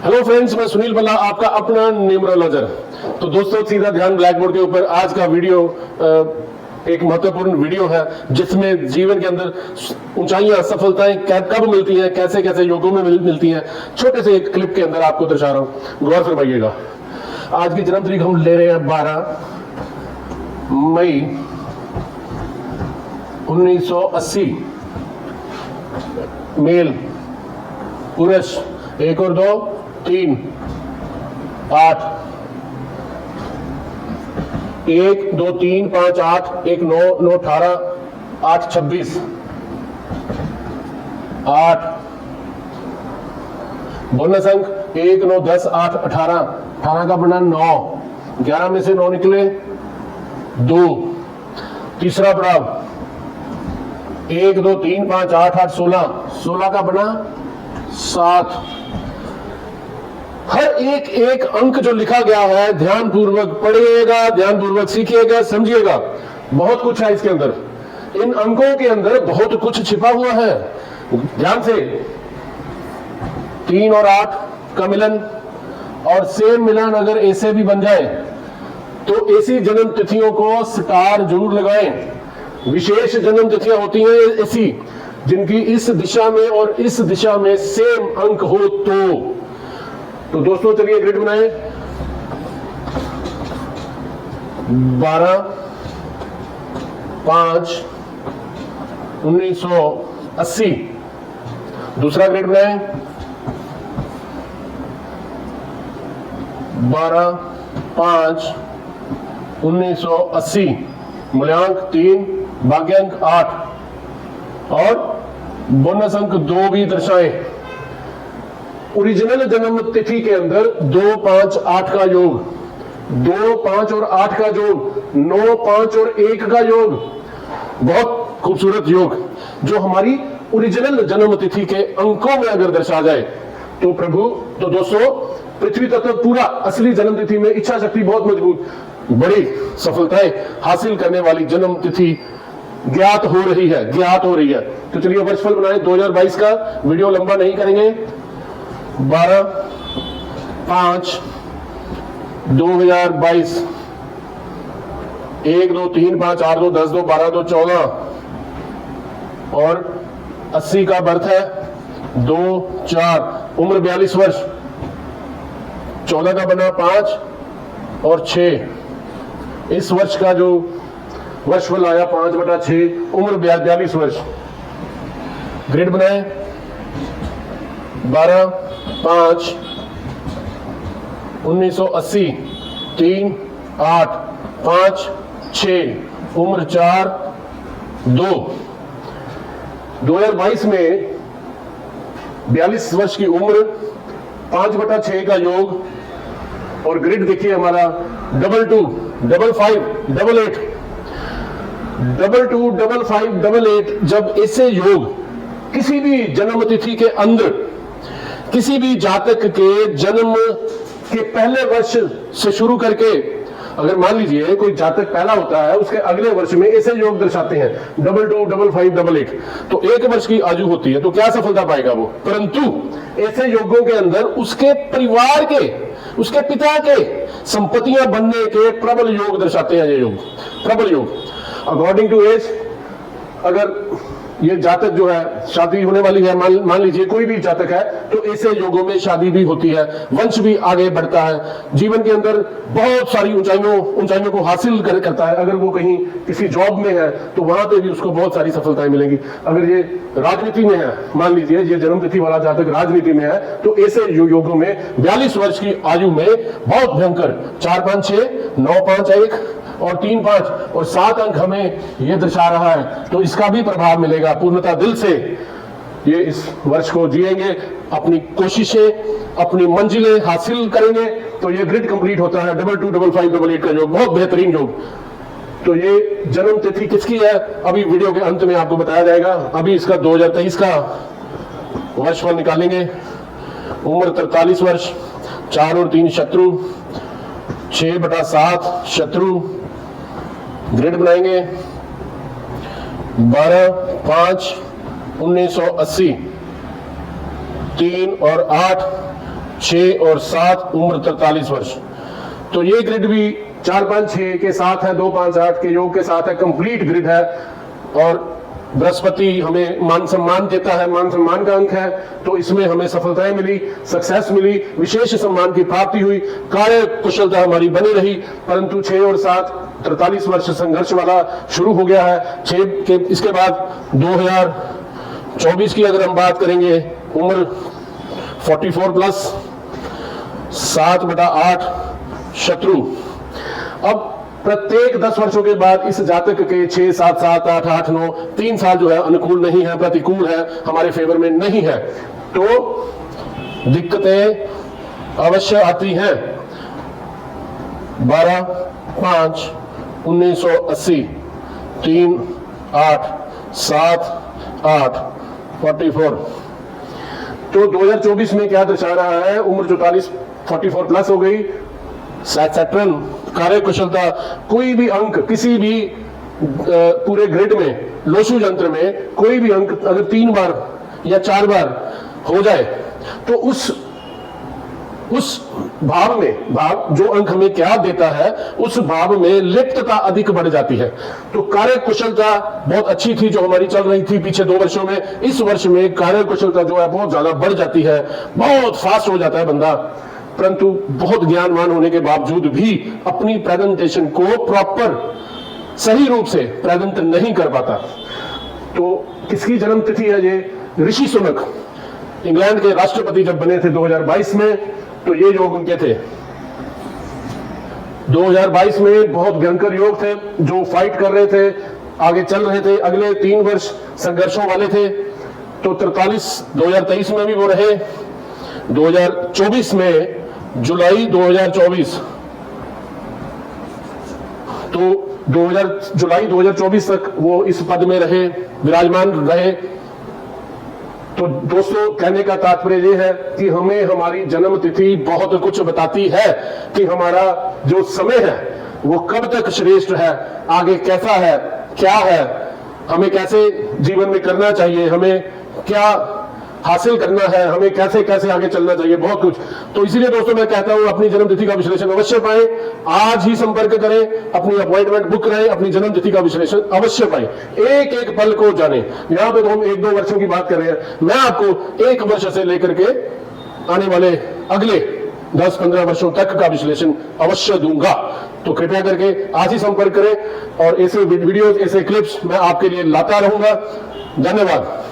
Hello friends, मैं सुनील बल्ला, आपका अपना न्यूमरोलॉजर। तो दोस्तों, सीधा ध्यान ब्लैक बोर्ड के ऊपर। आज का वीडियो एक महत्वपूर्ण वीडियो है जिसमें जीवन के अंदर ऊंचाइयां, सफलताएं कब मिलती हैं, कैसे कैसे योगों में मिलती हैं, छोटे से एक क्लिप के अंदर आपको दर्शा रहा हूं, गौर फरमाइएगा। आज की जन्म तारीख हम ले रहे हैं 12 मई 1980। मेल, पुरुष, 1 और 2 3 8 1 2 3 5 8 1 9 9 18 8 26 8 बोनस अंक 1 9 10 8 18 18 का बना 9, 11 में से 9 निकले 2। तीसरा पड़ाव 1 2 3 5 8 8 16, 16 का बना 7। हर एक एक अंक जो लिखा गया है ध्यानपूर्वक पढ़िएगा, ध्यानपूर्वक सीखिएगा, समझिएगा। बहुत कुछ है इसके अंदर, इन अंकों के अंदर बहुत कुछ छिपा हुआ है। ध्यान से, 3 और 8 का मिलन और सेम मिलन अगर ऐसे भी बन जाए तो ऐसी जन्म तिथियों को स्टार जरूर लगाएं। विशेष जन्म तिथियां होती हैं ऐसी जिनकी इस दिशा में और इस दिशा में सेम अंक हो। तो दोस्तों, चलिए ग्रिड बनाएं। 12 5 1980। दूसरा ग्रिड बनाएं। 12 5 1980। मूल्यांक 3, भाग्यांक 8 और बोनस अंक 2 भी दर्शाएं। ओरिजिनल जन्म तिथि के अंदर 2 5 8 का योग, 2 5 और 8 का योग, 9 5 और 1 का योग, बहुत खूबसूरत योग जो हमारी ओरिजिनल जन्म तिथि के अंकों में अगर दर्शा जाए तो तो दोस्तों, पृथ्वी तत्व पूरा असली जन्म तिथि में इच्छा शक्ति बहुत मजबूत, बड़ी सफलताएं हासिल करने वाली जन्म तिथि ज्ञात हो रही है। तो चलिए वर्षफल बनाए 2022 का। वीडियो लंबा नहीं करेंगे। 12 5 2022 1 2 3 5 8 2 10 2 12 2 14 और 80 का बर्थ है 2 4, उम्र 42 वर्ष, 14 का बना 5 और 6। इस वर्ष का जो वर्षफल आया 5/6, उम्र 42 वर्ष। ग्रेड बनाए 12 5 1980, 3 8 5 6, उम्र 4 2। 2022 में 42 वर्ष की उम्र, 5/6 का योग और ग्रिड देखिए हमारा 2 2 5 5 8 2 2 5 5 8। जब ऐसे योग किसी भी जन्म तिथि के अंदर, किसी भी जातक के जन्म के पहले वर्ष से शुरू करके, अगर मान लीजिए कोई जातक पहला होता है, उसके अगले वर्ष में ऐसे योग दर्शाते हैं 2 2 5 5 8, तो 1 वर्ष की आयु होती है, तो क्या सफलता पाएगा वो। परंतु ऐसे योगों के अंदर उसके परिवार के, उसके पिता के संपत्तियां बनने के प्रबल योग दर्शाते हैं। ये योग प्रबल योग अकॉर्डिंग टू एज, अगर ये जातक जो है शादी होने वाली है, मान लीजिए कोई भी जातक है, तो ऐसे योगों में शादी भी होती है, वंश भी आगे बढ़ता है, जीवन के अंदर बहुत सारी ऊंचाइयों को हासिल करता है। अगर वो कहीं किसी जॉब में है तो वहां पे भी उसको बहुत सारी सफलताएं मिलेंगी। अगर ये राजनीति में है, मान लीजिए ये जन्म तिथि वाला जातक राजनीति में है, तो ऐसे योगों में 42 वर्ष की आयु में बहुत भयंकर 4 5 6 9 5 1 और 3 5 और 7 अंक हमें यह दर्शा रहा है, तो इसका भी प्रभाव मिलेगा। पूर्णता दिल से ये इस वर्ष को जिएंगे, अपनी कोशिशें, अपनी मंजिलें हासिल करेंगे, तो ये ग्रिड कंप्लीट होता है 2 2 5 5 8 का योग, बहुत बेहतरीन योग। तो ये जन्म तिथि किसकी है अभी वीडियो के अंत में आपको बताया जाएगा। अभी इसका 2023 का वर्षफल निकालेंगे। उम्र 43 वर्ष, 4 और 3 शत्रु, 6/7 शत्रु। ग्रिड बनाएंगे 12/5/1980, 3 और 8 6 और 7 उम्र 43 वर्ष। तो ये ग्रिड भी 4 5 6 के साथ है, 2 5 8 के योग के साथ है, कंप्लीट ग्रिड है। और बृहस्पति हमें मान सम्मान देता है, मान सम्मान का अंक है, तो इसमें हमें सफलताएं मिली, सक्सेस मिली, विशेष सम्मान की प्राप्ति हुई, कार्य कुशलता हमारी बनी रही। परंतु 6 और 7 43 वर्ष संघर्ष वाला शुरू हो गया है। 6 के इसके बाद 2024 की अगर हम बात करेंगे, उम्र 44 प्लस, 7/8 शत्रु। अब प्रत्येक 10 वर्षों के बाद इस जातक के 6 7 7 8 8 9 3 साल जो है अनुकूल नहीं है, प्रतिकूल है, हमारे फेवर में नहीं है, तो दिक्कतें अवश्य आती हैं। 12/5/1980, 3 8 7 8 44। तो 2024 में क्या दर्शा रहा है? उम्र 44 प्लस हो गई। सैटर्न कार्य कुशलता, कोई भी अंक किसी भी पूरे ग्रिड में, लोशु यंत्र में कोई भी अंक अगर 3 बार या 4 बार हो जाए तो उस भाव में, भाव जो अंक हमें क्या देता है, उस भाव में लिप्तता अधिक बढ़ जाती है। तो कार्य कुशलता बहुत अच्छी थी जो हमारी चल रही थी पिछले 2 वर्षों में। इस वर्ष में कार्य कुशलता जो है बहुत ज्यादा बढ़ जाती है, बहुत फास्ट हो जाता है बंदा, परंतु बहुत ज्ञानवान होने के बावजूद भी अपनी प्रेजेंटेशन को प्रॉपर सही रूप से प्रेजेंट नहीं कर पाता। तो किसकी जन्म तिथि है ये? ऋषि सुनक, इंग्लैंड के राष्ट्रपति जब बने थे 2022 में, तो ये योग उनके थे। 2022 में बहुत भयंकर योग थे, जो फाइट कर रहे थे, आगे चल रहे थे, अगले 3 वर्ष संघर्षों वाले थे। तो 43 2023 में भी वो रहे, 2024 में जुलाई 2024, तो जुलाई 2024 तक वो इस पद में रहे, विराजमान रहे। तो दोस्तों, कहने का तात्पर्य ये है कि हमें हमारी जन्म तिथि बहुत कुछ बताती है कि हमारा जो समय है वो कब तक श्रेष्ठ है, आगे कैसा है, क्या है, हमें कैसे जीवन में करना चाहिए, हमें क्या हासिल करना है, हमें कैसे कैसे आगे चलना चाहिए, बहुत कुछ। तो इसीलिए दोस्तों मैं कहता हूं अपनी जन्म तिथि का विश्लेषण अवश्य पाएं, आज ही संपर्क करें, अपनी अपॉइंटमेंट बुक करें, अपनी जन्म तिथि का विश्लेषण अवश्य पाएं, एक एक पल को जाने। यहाँ पे तो हम 1-2 वर्षों की बात कर रहे हैं, मैं आपको 1 वर्ष से लेकर के आने वाले अगले 10-15 वर्षों तक का विश्लेषण अवश्य दूंगा। तो कृपया करके आज ही संपर्क करें और ऐसे वीडियोस, ऐसे क्लिप्स मैं आपके लिए लाता रहूंगा। धन्यवाद।